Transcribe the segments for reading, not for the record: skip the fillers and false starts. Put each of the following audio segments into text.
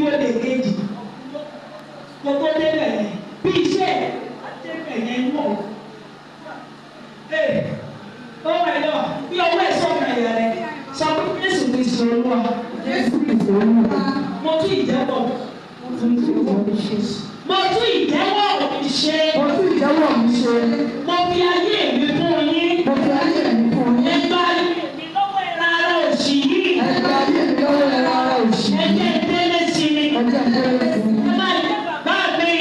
ìwọ lè kejì gbogbo débẹ̀ yẹn bí iṣẹ́ débẹ̀ yẹn wọ̀ oh my God bí ọwọ́ ẹ̀ sọ̀rọ̀ ẹ̀yà rẹ̀ sọ pé Jésù Kristi Olúwa mo tún ìjẹ́wọ́ mi ṣe mo fi ayé mi fún yín ẹgbẹ́ ayé mi lọ́wọ́ ẹ̀rọ ara òṣì yìí ẹgbẹ́ délé sí mi ẹ máa jẹ́ bàbá mi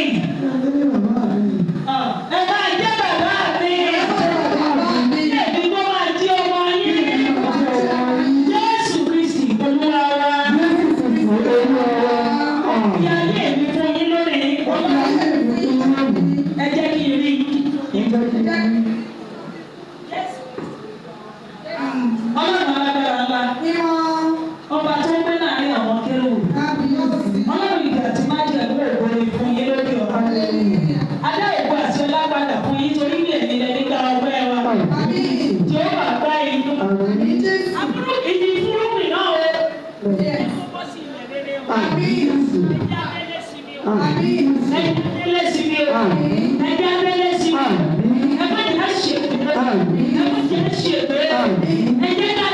ẹ máa jẹ́ bàbá mi ẹbí tó máa di ọmọ yín Jésù Kristi Olúwa wa fi ayé mi fún yín lónìí ẹ jẹ́ kí n rí Ọlọ́run alágbára ńlá ọba tó ń gbé láàrin àwọn kérúbù Ọlọ́run ìgbà tí má jẹ́ ìwé ògbóni fún yín lórí ọ̀rọ̀ adá ògbó àti ọlágbádà fún yín torí bí èmi lẹ nígbà ọgbẹ́ wa tí ó bá gbá inú àbúrò ìdí fúrúkì náà o ẹ̀jẹ̀ bọ́ sí ilẹ̀ rere o ẹ̀jẹ̀ abẹ́lé sí mi o ẹ̀jẹ̀ abẹ́lé sí mi o ẹ̀jẹ̀ abẹ́lé sí mi o ẹ̀jẹ̀ ṣèpè ẹ̀jẹ̀ ṣèpè ẹ̀jẹ̀ ká